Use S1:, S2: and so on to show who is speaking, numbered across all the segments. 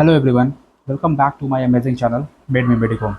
S1: Hello everyone, welcome back to my amazing channel Made Me Medical.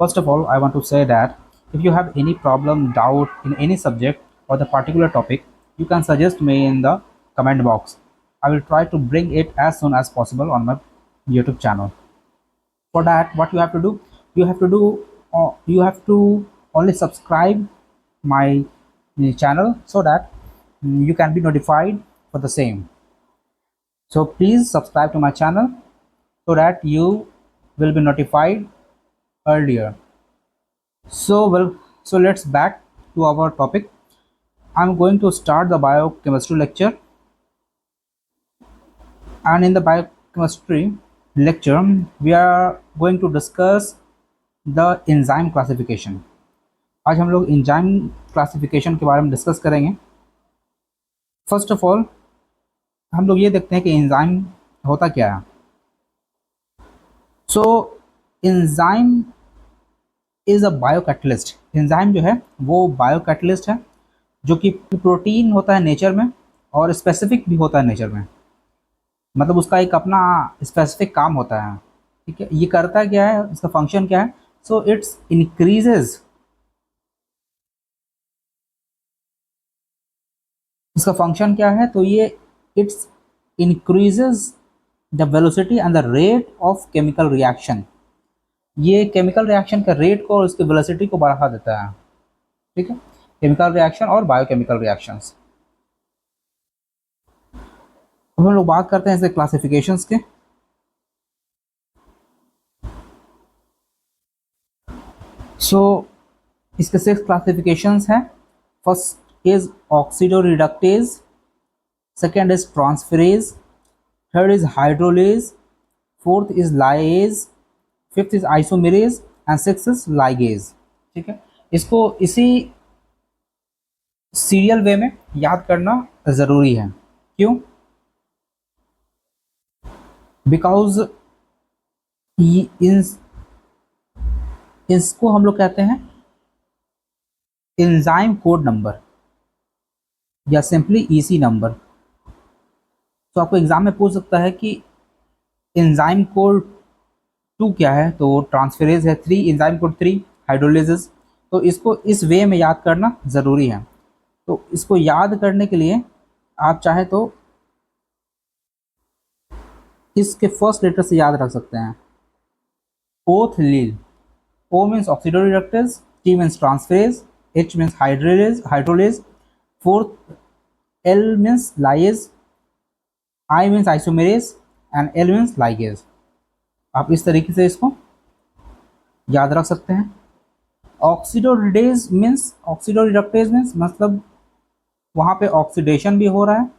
S1: First of all, I want to say that if you have any problem, doubt in any subject or the particular topic, you can suggest me in the comment box. I will try to bring it as soon as possible on my YouTube channel. For that, what you have to do, you have to only subscribe my channel so that you can be notified for the same. So please subscribe to my channel so that you will be notified earlier. So let's back to our topic. I'm going to start the biochemistry lecture, and in the biochemistry lecture we are going to discuss the enzyme classification. आज हम लोग enzyme classification के बारे में discuss करेंगे. First of all हम लोग ये देखते हैं कि enzyme होता क्या है. सो enzyme is a biocatalyst. Enzyme जो है वो बायोकैटलिस्ट है जो कि प्रोटीन होता है नेचर में और स्पेसिफिक भी होता है नेचर में. मतलब उसका एक अपना स्पेसिफिक काम होता है. ठीक है, ये करता क्या है, इसका फंक्शन क्या है. सो इट्स इंक्रीजेज, इसका फंक्शन क्या है, तो ये it's increases the velocity and the rate of chemical reaction. ये केमिकल रिएक्शन का रेट को और उसकी वेलोसिटी को बढ़ा देता है. ठीक है, केमिकल रिएक्शन और बायोकेमिकल रिएक्शंस. अब हम लोग बात करते हैं इसके क्लासिफिकेशंस के. सो इसके 6 क्लासिफिकेशंस हैं. First is oxidoreductase, second is transferase, third is hydrolase, fourth is lyase, fifth is isomerase and sixth is ligase. ठीक है, इसको इसी सीरियल वे में याद करना ज़रूरी है. क्यों? बिकॉज इसको हम लोग कहते हैं एंजाइम कोड नंबर या सिंपली ईसी नंबर. तो आपको एग्जाम में पूछ सकता है कि एंजाइम कोड 2 क्या है, तो ट्रांसफेरेज है. 3 एंजाइम कोड 3 हाइड्रोलिसिस. तो इसको इस वे में याद करना ज़रूरी है. तो इसको याद करने के लिए आप चाहे तो इसके फर्स्ट लेटर से याद रख सकते हैं. Oath Leel. O means oxidoreductase, T means transferase, H means hydrolase, fourth L means lyase, I means isomerase and L means ligase. आप इस तरीके से इसको याद रख सकते हैं. ऑक्सीडोरिडक्टेज मीन्स मतलब वहाँ पे ऑक्सीडेशन भी हो रहा है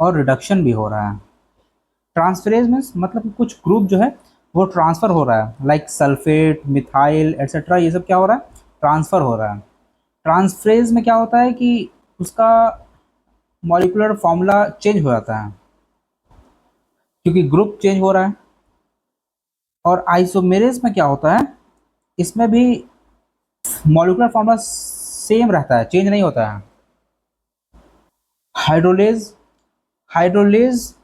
S1: और रिडक्शन भी हो रहा है. ट्रांसफरेज मीन्स मतलब कुछ ग्रुप जो है वो ट्रांसफ़र हो रहा है, लाइक सल्फेट, मिथाइल एट्सेट्रा, ये सब क्या हो रहा है, ट्रांसफ़र हो रहा है. ट्रांसफरेज में क्या होता है कि उसका मॉलिक्यूलर फॉर्मूला चेंज हो जाता है क्योंकि ग्रुप चेंज हो रहा है. और आइसोमेरेज में क्या होता है, इसमें भी मॉलिक्यूलर फॉर्मूला सेम रहता है, चेंज नहीं होता है. हाइड्रोलेज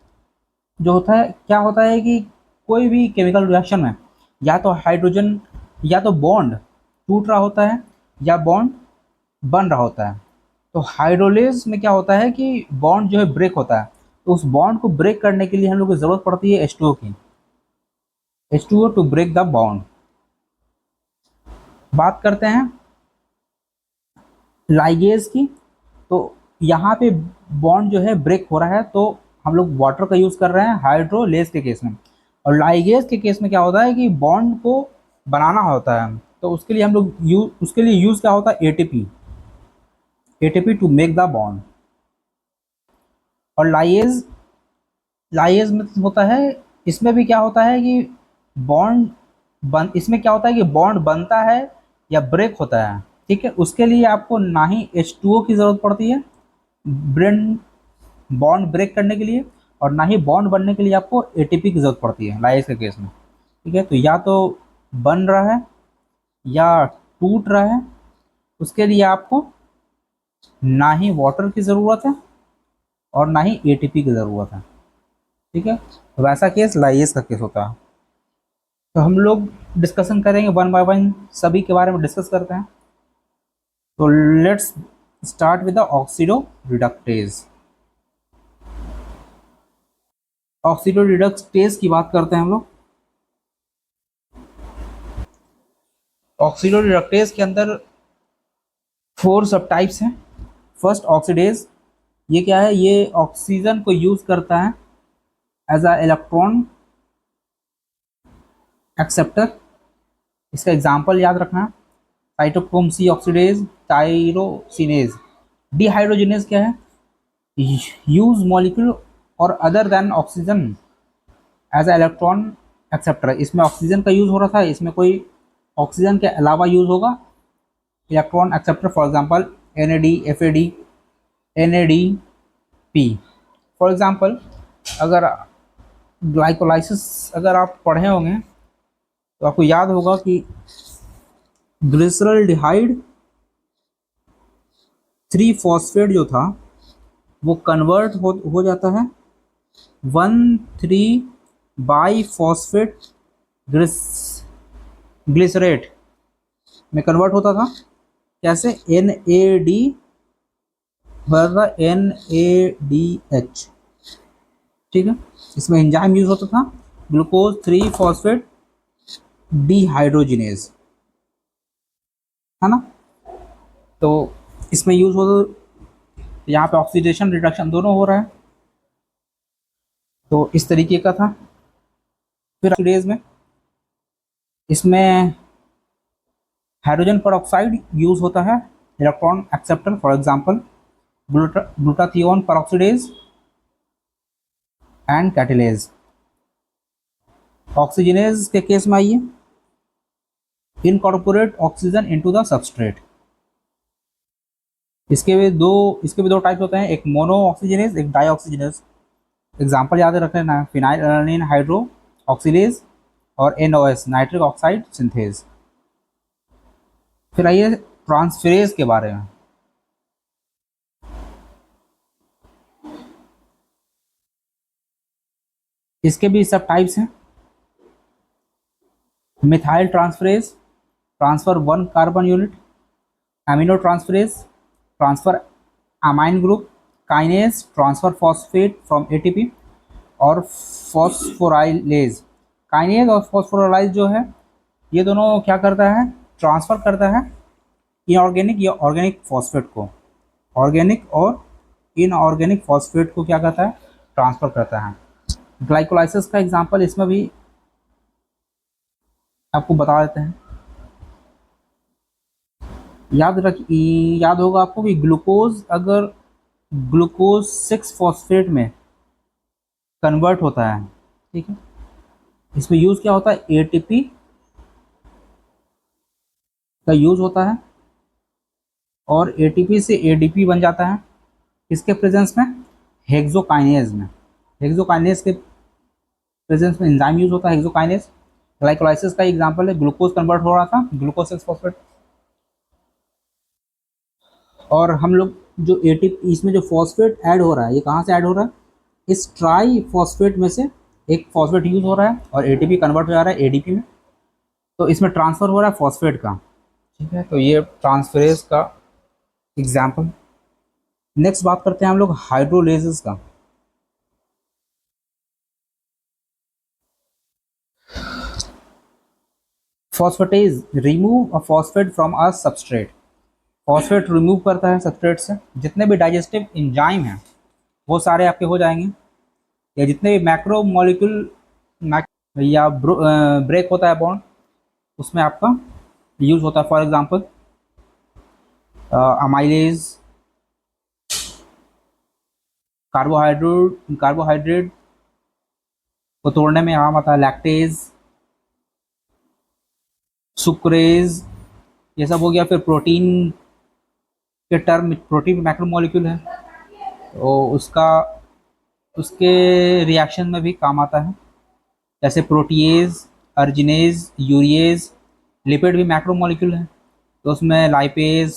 S1: जो होता है, क्या होता है कि कोई भी केमिकल रिएक्शन में या तो हाइड्रोजन या तो बॉन्ड टूट रहा होता है या बॉन्ड बन रहा होता है. तो हाइड्रोलेज में क्या होता है कि बॉन्ड जो है ब्रेक होता है. तो उस बॉन्ड को ब्रेक करने के लिए हम लोग को ज़रूरत पड़ती है H2O की, H2O to break the bond. बात करते हैं लाइगेज की. तो यहाँ पे बॉन्ड जो है ब्रेक हो रहा है, तो हम लोग वाटर का यूज़ कर रहे हैं हाइड्रोलेज के केस में. और लाइगेज के केस में क्या होता है कि बॉन्ड को बनाना होता है. तो उसके लिए हम लोग उसके लिए यूज़ क्या होता है, ATP to make the bond. और लाइगेज में होता है, इसमें भी क्या होता है कि इसमें क्या होता है कि बॉन्ड बनता है या ब्रेक होता है. ठीक है, उसके लिए आपको ना ही H2O की ज़रूरत पड़ती है बॉन्ड ब्रेक करने के लिए, और ना ही बॉन्ड बनने के लिए आपको एटीपी की ज़रूरत पड़ती है लाइगेज के केस में. ठीक है, तो या तो बन रहा है या टूट रहा है, उसके लिए आपको ना ही वाटर की ज़रूरत है और ना ही एटीपी की ज़रूरत है. ठीक है, तो वैसा केस लाइएस का केस होता है। तो हम लोग डिस्कशन करेंगे वन बाय वन, सभी के बारे में डिस्कस करते हैं। तो let's start with the oxido reductase. Oxido reductase की बात करते हैं हम लोग। ऑक्सीडो रिडक्टेज के अंदर 4 सब टाइप्स हैं। फर्स्ट ऑक्सीडेज, ये क्या है, ये ऑक्सीजन को यूज करता है एज अ इलेक्ट्रॉन एक्सेप्टर। इसका एग्जांपल याद रखना, cytochrome c oxidase, tyrosinase. Dehydrogenase क्या है, यूज मॉलिक्यूल और other than oxygen as a electron acceptor. इसमें ऑक्सीजन का यूज हो रहा था, इसमें कोई ऑक्सीजन के अलावा यूज होगा electron acceptor. For example NAD, FAD, NADP। For example अगर ग्लाइकोलाइसिस अगर आप पढ़े होंगे तो आपको याद होगा कि ग्लिसरॉल्डिहाइड 3 फॉस्फेट जो था वो कन्वर्ट हो जाता है 1,3 बाई फॉस्फेट ग्लिसरेट में कन्वर्ट होता था। कैसे, NAD बराबर NADH। ठीक है, इसमें एंजाइम यूज होता था ग्लूकोज 3 फॉस्फेट डिहाइड्रोजिनेज, है ना। तो इसमें यूज होता, यहाँ पे ऑक्सीडेशन रिडक्शन दोनों हो रहा है। तो इस तरीके का था। फिर ऑक्सीडेज में इसमें हाइड्रोजन परऑक्साइड यूज होता है electron acceptor. For example glutathione peroxidase and catalase. Oxygenase के केस में आइए, incorporate oxygen into the substrate. इसके भी दो टाइप होते हैं, एक मोनो ऑक्सीजनेज, एक डाई ऑक्सीजनेज। एग्जाम्पल याद रख लेना, फिनाइल एलानिन हाइड्रो ऑक्सीडेज और NOS नाइट्रिक ऑक्साइड सिंथेज। फिर आइए ट्रांसफेरेज के बारे में। इसके भी सब टाइप्स हैं। Methyl transferase, transfer 1 carbon unit. Amino transferase, transfer amine group. Kinase, transfer phosphate from ATP। और फॉस्फोराइलेज, काइनेज और फॉस्फोराइलेज जो है ये दोनों क्या करता है, ट्रांसफर करता है इनऑर्गेनिक या ऑर्गेनिक फॉस्फेट को। ऑर्गेनिक और इनऑर्गेनिक फॉस्फेट को क्या करता है, ट्रांसफर करता है। ग्लाइकोलाइसिस का एग्जांपल इसमें भी आपको बता देते हैं। याद होगा आपको कि ग्लूकोज अगर ग्लूकोज 6 फॉस्फेट में कन्वर्ट होता है, ठीक है, इसमें यूज क्या होता है, ATP का यूज होता है और ATP से ADP बन जाता है। इसके प्रेजेंस में हेक्सोकाइनेज में, हेक्सोकाइनेज के प्रेजेंस में एंजाइम यूज होता है हेक्सोकाइनेज। ग्लाइकोलाइसिस का एग्जांपल है, ग्लूकोज कन्वर्ट हो रहा था ग्लूकोज 6 फॉस्फेट, और हम लोग जो ATP इसमें जो फॉस्फेट ऐड हो रहा है ये कहाँ से ऐड हो रहा है, इस ट्राई फॉस्फेट में से एक फॉस्फेट यूज हो रहा है और ATP कन्वर्ट हो जा रहा है ADP में। तो इसमें ट्रांसफर हो रहा है फॉस्फेट का। ठीक है, तो ये ट्रांसफरेज का एग्जाम्पल। नेक्स्ट बात करते हैं हम लोग हाइड्रोलेसिस का। Phosphatase remove a phosphate from a substrate. Phosphate remove करता है सबस्ट्रेट से। जितने भी डाइजेस्टिव एंजाइम हैं वो सारे आपके हो जाएंगे, या जितने भी मैक्रो मॉलिक्यूल या ब्रेक होता है बॉन्ड उसमें आपका यूज होता है। फॉर एग्जांपल अमाइलेज, कार्बोहाइड्रेट को तोड़ने में काम आता है लैक्टेज, सुक्रेज, ये सब हो गया। फिर प्रोटीन के टर्म, प्रोटीन मैक्रो मॉलिक्यूल है तो उसके रिएक्शन में भी काम आता है, जैसे प्रोटीएज, अर्जिनेज, यूरिएज। लिपिड भी मैक्रो मॉलिक्यूल है तो उसमें लाइपेज,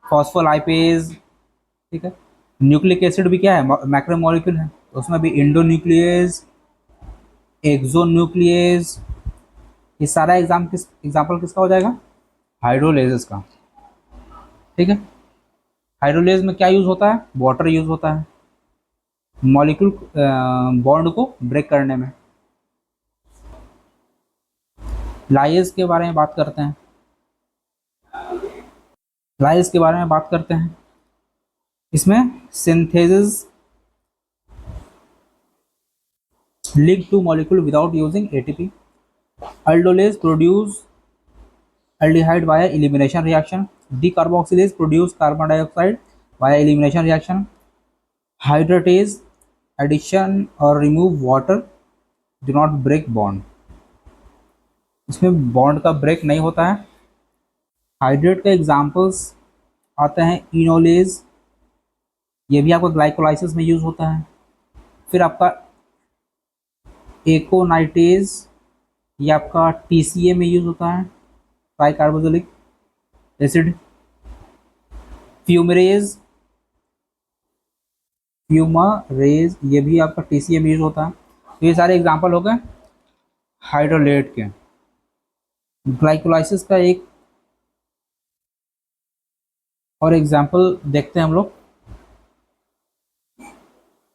S1: फॉस्फोलाइपेज, ठीक है। न्यूक्लिक एसिड भी क्या है, मैक्रो मॉलिक्यूल है। तो उसमें भी इंडोन्यूक्लियस, एक्सोन्यूक्लियस, ये सारा एग्जाम्पल किसका हो जाएगा? हाइड्रोलेजेस का। ठीक है, हाइड्रोलेज में क्या यूज होता है? वाटर यूज होता है मॉलिक्यूल बॉन्ड को ब्रेक करने में। लाइज के बारे में बात करते हैं। लाइज के बारे में बात करते हैं। इसमें synthesis link to molecule without using ATP. Aldolase produce aldehyde via elimination reaction. Decarboxylase produce carbon dioxide via elimination reaction. Hydratase addition or remove water do not break bond. इसमें बॉन्ड का break नहीं होता है। Hydrate के examples आते हैं enolase, ये भी आपका ग्लाइकोलाइसिस में यूज होता है। फिर आपका एकोनाइटेज, ये आपका टीसीए में यूज होता है, ट्राइकार्बोक्सिलिक एसिड। फ्यूमरेज, फ्यूमरेज ये भी आपका टीसीए में यूज होता है। तो ये सारे एग्जांपल हो गए हाइड्रोलेट के। ग्लाइकोलाइसिस का एक और एग्जांपल देखते हैं हम लोग।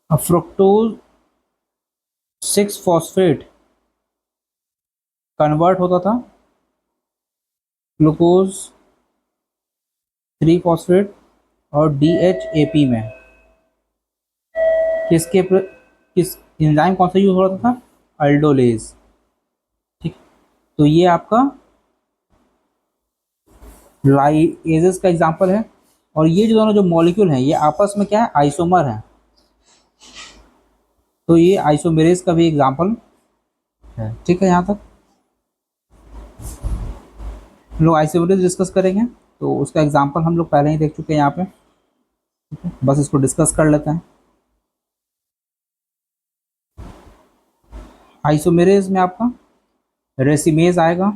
S1: फ्रुक्टोज 6 फॉस्फेट कन्वर्ट होता था ग्लूकोज 3 फॉस्फेट और DHAP में। किस एंजाइम कौन सा यूज हो रहा था? अल्डोलेज। ठीक, तो ये आपका लाइएजेस का एग्जांपल है। और ये जो दोनों जो मॉलिक्यूल हैं ये आपस में क्या है? आइसोमर है। तो ये आइसोमेरेज का भी एग्जांपल है। ठीक है, यहाँ तक हम लोग आइसोमेरेज डिस्कस करेंगे, तो उसका एग्जांपल हम लोग पहले ही देख चुके हैं यहाँ पे। ठीक है, बस इसको डिस्कस कर लेते हैं। आइसोमेरेज में आपका रेसिमेज आएगा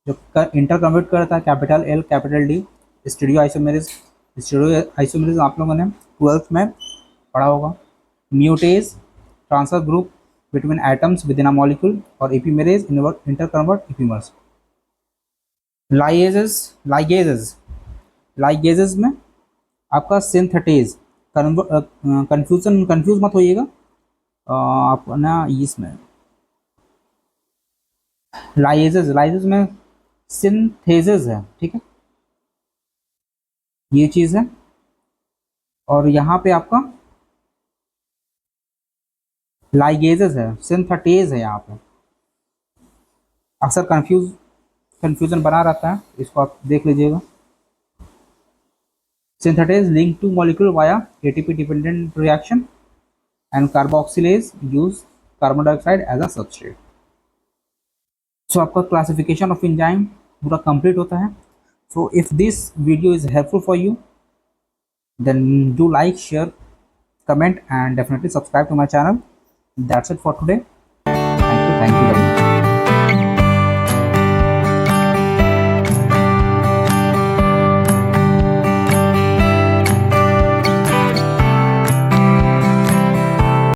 S1: जो इंटर कन्वर्ट करता है capital L capital D। Stereo isomerase, stereo isomerase आप लोगों ने 12th में पढ़ा होगा। म्यूटेज transfer group between atoms with in a molecule और एपीमेरेज इंटर कन्वर्ट एपीमर्स। लाइगेजेस में आपका सिंथेटेज, कंफ्यूज मत होइएगा आप ना इसमें। लाइजेज में सिंथेसिस है। ठीक है, ये चीज है। और यहाँ पे आपका लाइगेजेस है, सिंथेटेज है। यहाँ पे अक्सर कंफ्यूजन बना रहता है, इसको आप देख लीजिएगा। Synthetase link to molecule via ATP dependent reaction and carboxylase use carbon dioxide as a substrate. So आपका क्लासिफिकेशन ऑफ एंजाइम पूरा कंप्लीट होता है। So if this video is helpful for you, then do like, share, comment and definitely subscribe to my channel. That's it for today. Thank you very much.